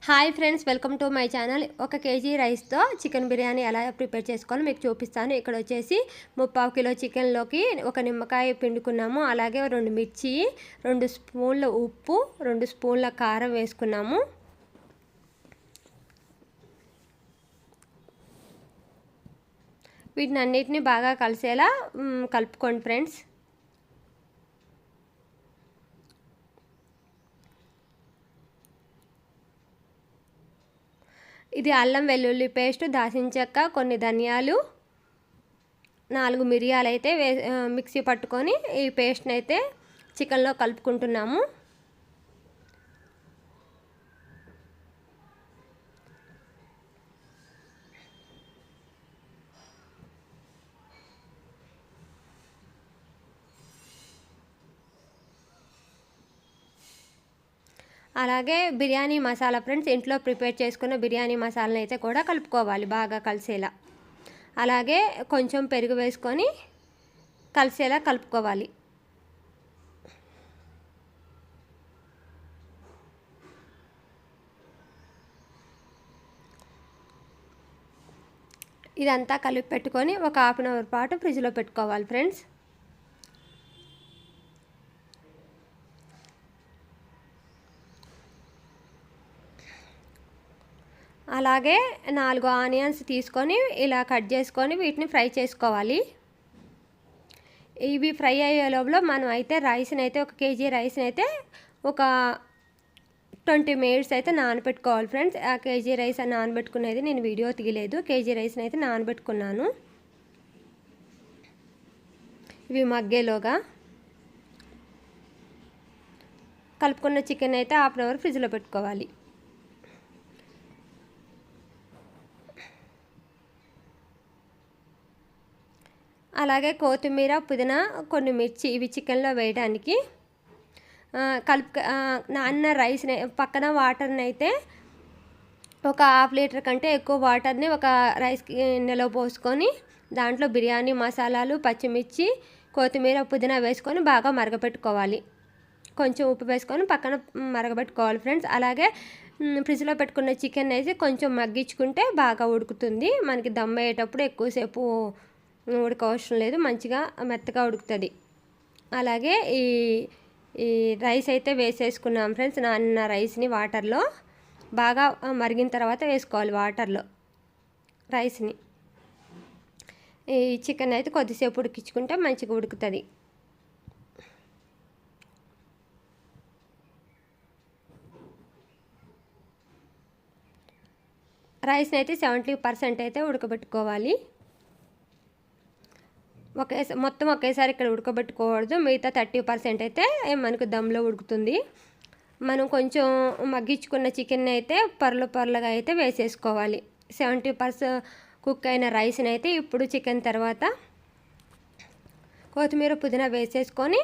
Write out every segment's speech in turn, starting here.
Hi friends, welcome to my channel. 1 KG రైస్తో chicken biryani ఎలా prepare చేసుకోవాలో మీకు చూపిస్తాను. ఇక్కడ వచ్చేసి 3/4 కిలో చికెన్లోకి 1 నిమ్మకాయ పిండుకున్నాము. అలాగే 2 మిర్చి, 2 స్పూన్ల ఉప్పు, 2 స్పూన్ల కారం వేసుకున్నాము. వీటిని అన్నిటిని బాగా కలిసేలా కలుపుకోండి ఫ్రెండ్స్. ఇది అల్లం వెల్లుల్లి పేస్ట్, దాల్చిన చెక్క, కొన్ని ధనియాలు, 4 మిరియాలు అయితే మిక్సీ పట్టుకొని ఈ పేస్ట్ని అయితే చికెన్లో కలుపుకుంటున్నాము. అలాగే బిర్యానీ మసాలా ఫ్రెండ్స్, ఇంట్లో ప్రిపేర్ చేసుకున్న బిర్యానీ మసాలాని అయితే కూడా కలుపుకోవాలి బాగా కలిసేలా. అలాగే కొంచెం పెరుగు వేసుకొని కలిసేలా కలుపుకోవాలి. ఇదంతా కలిపి పెట్టుకొని ఒక 1/2 అవర్ పాటు ఫ్రిడ్జ్లో పెట్టుకోవాలి ఫ్రెండ్స్. అలాగే 4 ఆనియన్స్ తీసుకొని ఇలా కట్ చేసుకొని వీటిని ఫ్రై చేసుకోవాలి. ఇవి ఫ్రై అయ్యే లోపల మనం అయితే రైస్ని అయితే 1 కేజీ రైస్ని అయితే ఒక 20 మినిట్స్ అయితే నానబెట్టుకోవాలి ఫ్రెండ్స్. ఆ కేజీ రైస్ నానబెట్టుకునేది నేను వీడియో తీయలేదు. కేజీ రైస్ని అయితే నానబెట్టుకున్నాను. ఇవి మగ్గేలోగా కలుపుకున్న చికెన్ అయితే 1/2 అవర్ ఫ్రిడ్జ్లో పెట్టుకోవాలి. అలాగే కొత్తిమీర, పుదీనా, కొన్ని మిర్చి ఇవి చికెన్లో వేయడానికి నాన్న రైస్ని పక్కన వాటర్ని అయితే ఒక 1/2 లీటర్ కంటే ఎక్కువ వాటర్ని ఒక రైస్ గిన్నెలో పోసుకొని దాంట్లో బిర్యానీ మసాలాలు, పచ్చిమిర్చి, కొత్తిమీర, పుదీనా వేసుకొని బాగా మరగపెట్టుకోవాలి. కొంచెం ఉప్పు వేసుకొని పక్కన మరగబెట్టుకోవాలి ఫ్రెండ్స్. అలాగే ఫ్రిడ్జ్లో పెట్టుకున్న చికెన్ అయితే కొంచెం మగ్గించుకుంటే బాగా ఉడుకుతుంది. మనకి దమ్ అయ్యేటప్పుడు ఎక్కువసేపు ఉడకవసరం లేదు, మంచిగా మెత్తగా ఉడుకుతుంది. అలాగే ఈ రైస్ అయితే వేసేసుకున్నాం ఫ్రెండ్స్. నాన్న రైస్ని వాటర్లో బాగా మరిగిన తర్వాత వేసుకోవాలి వాటర్లో రైస్ని. ఈ చికెన్ అయితే కొద్దిసేపు ఉడికించుకుంటే మంచిగా ఉడుకుతుంది. రైస్ని అయితే 70% అయితే ఉడకబెట్టుకోవాలి. మొత్తం ఒకేసారి ఇక్కడ ఉడకబెట్టుకోకూడదు. మిగతా 30% అయితే మనకు దమ్లో ఉడుకుతుంది. మనం కొంచెం మగ్గించుకున్న చికెన్ అయితే పొరలుగా అయితే వేసేసుకోవాలి. 70% కుక్ అయిన రైస్ని అయితే ఇప్పుడు చికెన్ తర్వాత కొత్తిమీర, పుదీనా వేసేసుకొని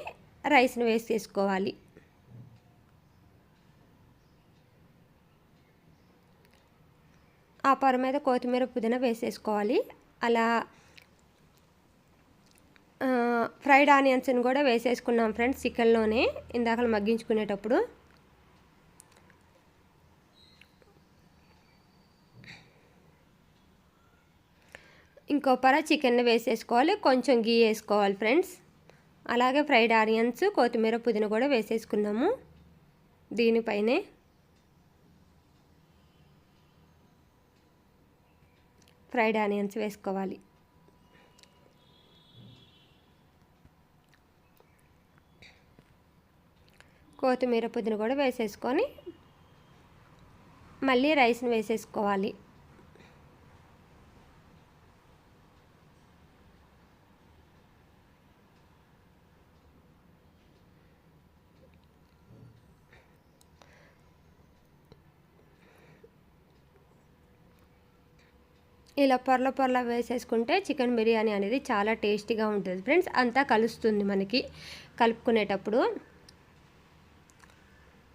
రైస్ని వేసేసుకోవాలి. ఆ పొర మీద కొత్తిమీర, పుదీనా వేసేసుకోవాలి. అలా ఫ్రైడ్ ఆనియన్స్ని కూడా వేసేసుకున్నాం ఫ్రెండ్స్ చికెన్లోనే ఇందాక మగ్గించుకునేటప్పుడు. ఇంకో పొర చికెన్ వేసేసుకోవాలి. కొంచెం గీ వేసుకోవాలి ఫ్రెండ్స్. అలాగే ఫ్రైడ్ ఆనియన్స్, కొత్తిమీర, పుదీనా కూడా వేసేసుకున్నాము. దీనిపైనే ఫ్రైడ్ ఆనియన్స్ వేసుకోవాలి. కొత్తిమీర, పుదీనా కూడా వేసేసుకొని మళ్ళీ రైస్ని వేసేసుకోవాలి. ఇలా పొరల వేసేసుకుంటే చికెన్ బిర్యానీ అనేది చాలా టేస్టీగా ఉంటుంది ఫ్రెండ్స్. అంతా కలుస్తుంది మనకి కలుపుకునేటప్పుడు.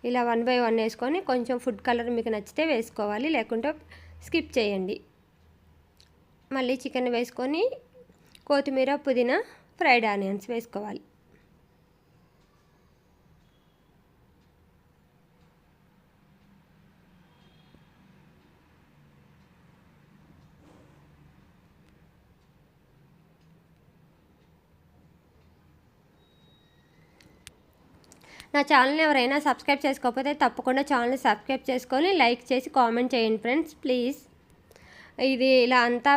ఇలా 1 బై 1 వేసుకొని కొంచెం ఫుడ్ కలర్ మీకు నచ్చితే వేసుకోవాలి, లేకుంటే స్కిప్ చేయండి. మళ్ళీ చికెన్ వేసుకొని కొత్తిమీర, పుదీనా, ఫ్రైడ్ ఆనియన్స్ వేసుకోవాలి. నా ఛానల్ని ఎవరైనా సబ్స్క్రైబ్ చేసుకోకపోతే తప్పకుండా ఛానల్ని సబ్స్క్రైబ్ చేసుకొని లైక్ చేసి కామెంట్ చేయండి ఫ్రెండ్స్ ప్లీజ్. ఇది ఇలా అంతా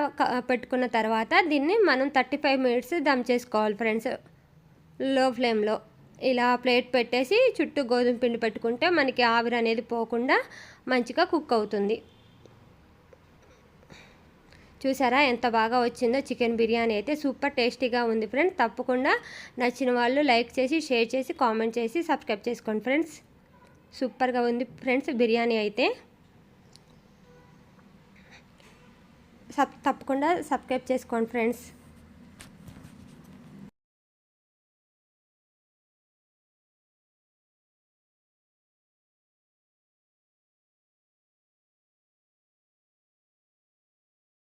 పెట్టుకున్న తర్వాత దీన్ని మనం 35 మినిట్స్ దమ్ చేసుకోవాలి ఫ్రెండ్స్ లో ఫ్లేమ్లో. ఇలా ప్లేట్ పెట్టేసి చుట్టూ గోధుమ పిండి పెట్టుకుంటే మనకి ఆవిరి అనేది పోకుండా మంచిగా కుక్ అవుతుంది. చూసారా ఎంత బాగా వచ్చిందో చికెన్ బిర్యానీ అయితే సూపర్ టేస్టీగా ఉంది ఫ్రెండ్స్. తప్పకుండా నచ్చిన వాళ్ళు లైక్ చేసి షేర్ చేసి కామెంట్ చేసి సబ్స్క్రైబ్ చేసుకోండి ఫ్రెండ్స్. సూపర్గా ఉంది ఫ్రెండ్స్ బిర్యానీ అయితే. తప్పకుండా సబ్స్క్రైబ్ చేసుకోండి ఫ్రెండ్స్.